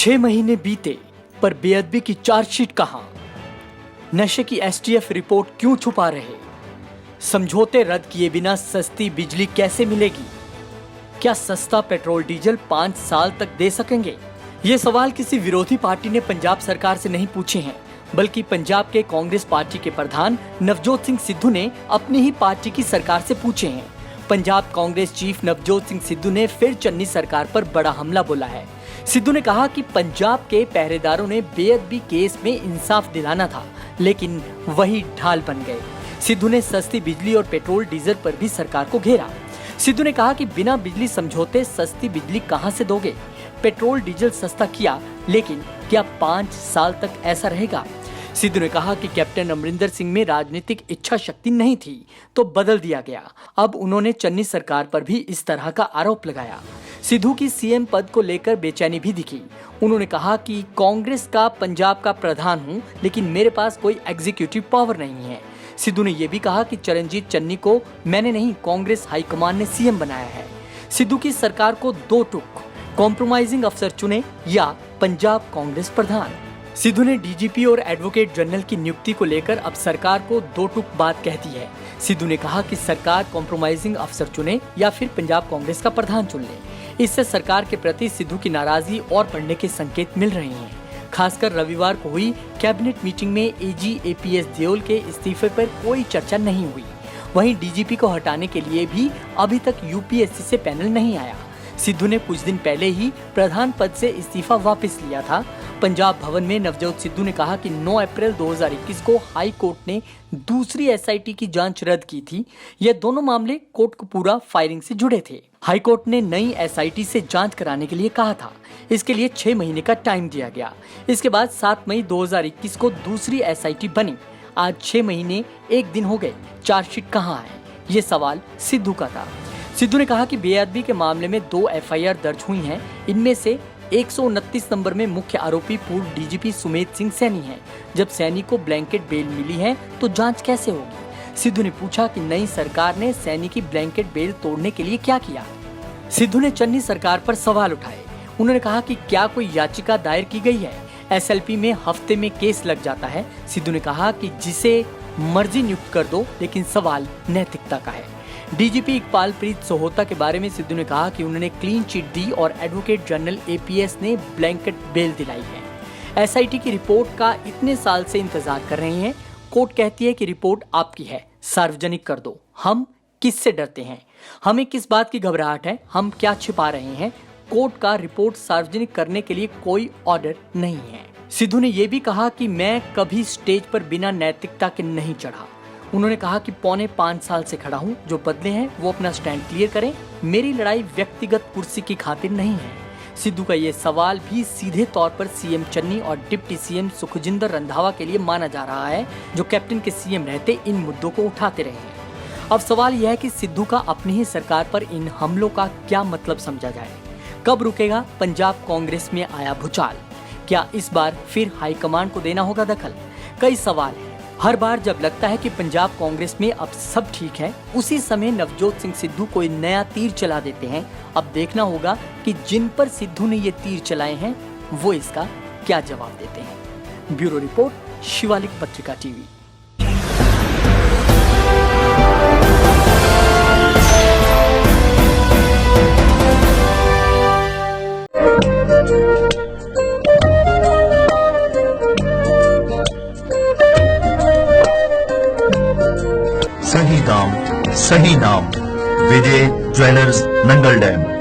6 महीने बीते पर बेअदबी की चार्जशीट कहां? नशे की एसटीएफ रिपोर्ट क्यों छुपा रहे? समझौते रद्द किए बिना सस्ती बिजली कैसे मिलेगी? क्या सस्ता पेट्रोल डीजल 5 साल तक दे सकेंगे? ये सवाल किसी विरोधी पार्टी ने पंजाब सरकार से नहीं पूछे हैं, बल्कि पंजाब के कांग्रेस पार्टी के प्रधान नवजोत सिंह सिद्धू ने अपनी ही पार्टी की सरकार से पूछे हैं। पंजाब कांग्रेस चीफ नवजोत सिंह सिद्धू ने फिर चन्नी सरकार पर बड़ा हमला बोला है। सिद्धू ने कहा कि पंजाब के पहरेदारों ने बेअदबी केस में इंसाफ दिलाना था, लेकिन वही ढाल बन गए। सिद्धू ने सस्ती बिजली और पेट्रोल डीजल पर भी सरकार को घेरा। सिद्धू ने कहा कि बिना बिजली समझौते सस्ती बिजली कहां से दोगे? पेट्रोल डीजल सस्ता किया, लेकिन क्या 5 साल तक ऐसा रहेगा? सिद्धू ने कहा कि कैप्टन अमरिंदर सिंह में राजनीतिक इच्छा शक्ति नहीं थी, तो बदल दिया गया। अब उन्होंने चन्नी सरकार पर भी इस तरह का आरोप लगाया। सिद्धू की सीएम पद को लेकर बेचैनी भी दिखी। उन्होंने कहा कि कांग्रेस का पंजाब का प्रधान हूं, लेकिन मेरे पास कोई एग्जीक्यूटिव पावर नहीं है। सिद्धू ने यह भी कहा कि चरणजीत चन्नी को मैंने नहीं, कांग्रेस हाईकमान ने सीएम बनाया है। सिद्धू की सरकार को 2 टुक कॉम्प्रोमाइजिंग अफसर चुने या पंजाब कांग्रेस प्रधान। सिद्धू ने डीजीपी और एडवोकेट जनरल की नियुक्ति को लेकर अब सरकार को 2 टुक बात कहती है। सिद्धू ने कहा कि सरकार कॉम्प्रोमाइजिंग अफसर चुने या फिर पंजाब कांग्रेस का प्रधान चुन ले। इससे सरकार के प्रति सिद्धू की नाराजगी और बढ़ने के संकेत मिल रहे हैं। खासकर रविवार को हुई कैबिनेट मीटिंग में एजी एपीएस देओल के इस्तीफे पर कोई चर्चा नहीं हुई। वहीं डीजीपी को हटाने के लिए भी अभी तक यूपीएससी से पैनल नहीं आया। सिद्धू ने कुछ दिन पहले ही प्रधान पद से इस्तीफा वापस लिया था। पंजाब भवन में नवजोत सिद्धू ने कहा कि 9 अप्रैल 2021 को हाई कोर्ट ने दूसरी एसआईटी की जांच रद्द की थी। ये दोनों मामले कोटकपूरा फायरिंग से जुड़े थे। हाई कोर्ट ने नई एसआईटी से जांच कराने के लिए कहा था। इसके लिए 6 महीने का टाइम दिया गया। इसके बाद 7 मई 2021 को दूसरी एसआईटी बनी। आज 6 महीने 1 दिन हो गए, चार्जशीट कहाँ है? ये सवाल सिद्धू का था। सिद्धू ने कहा कि बेअदबी के मामले में 2 एफआईआर दर्ज हुई हैं। इनमें से 129 नंबर में मुख्य आरोपी पूर्व डीजीपी सुमेध सिंह सैनी है। जब सैनी को ब्लैंकेट बेल मिली है तो जांच कैसे होगी? सिद्धू ने पूछा कि नई सरकार ने सैनी की ब्लैंकेट बेल तोड़ने के लिए क्या किया? सिद्धू ने चन्नी सरकार पर सवाल उठाए। उन्होंने कहा कि क्या कोई याचिका दायर की गई है? एसएलपी में हफ्ते में केस लग जाता है। सिद्धू ने कहा कि जिसे मर्जी नियुक्त कर दो, लेकिन सवाल नैतिकता का है। डीजीपी इकबाल प्रीत सोहोता के बारे में सिद्धू ने कहा कि उन्होंने क्लीन चिट दी और एडवोकेट जनरल एपीएस ने ब्लैंकेट बेल दिलाई है। एसआईटी की रिपोर्ट का इतने साल से इंतजार कर रहे हैं। कोर्ट कहती है कि रिपोर्ट आपकी है, सार्वजनिक कर दो। हम किससे डरते हैं? हमें किस बात की घबराहट है? हम क्या छिपा रहे हैं? कोर्ट का रिपोर्ट सार्वजनिक करने के लिए कोई ऑर्डर नहीं है। सिद्धू ने यह भी कहा कि मैं कभी स्टेज पर बिना नैतिकता के नहीं चढ़ा। उन्होंने कहा कि 4.25 साल से खड़ा हूं, जो बदले हैं वो अपना स्टैंड क्लियर करें। मेरी लड़ाई व्यक्तिगत कुर्सी की खातिर नहीं है। सिद्धू का ये सवाल भी सीधे तौर पर सीएम चन्नी और डिप्टी सीएम सुखजिंदर रंधावा के लिए माना जा रहा है, जो कैप्टन के सीएम रहते इन मुद्दों को उठाते रहे हैं। अब सवाल यह है कि सिद्धू का अपनी ही सरकार पर इन हमलों का क्या मतलब समझा जाए? कब रुकेगा पंजाब कांग्रेस में आया भूचाल? क्या इस बार फिर हाईकमान को देना होगा दखल? कई सवाल है। हर बार जब लगता है कि पंजाब कांग्रेस में अब सब ठीक है, उसी समय नवजोत सिंह सिद्धू कोई नया तीर चला देते हैं। अब देखना होगा कि जिन पर सिद्धू ने ये तीर चलाए हैं वो इसका क्या जवाब देते हैं। ब्यूरो रिपोर्ट, शिवालिक पत्रिका टीवी। सही दाम सही नाम, विजय ज्वेलर्स नंगल डैम।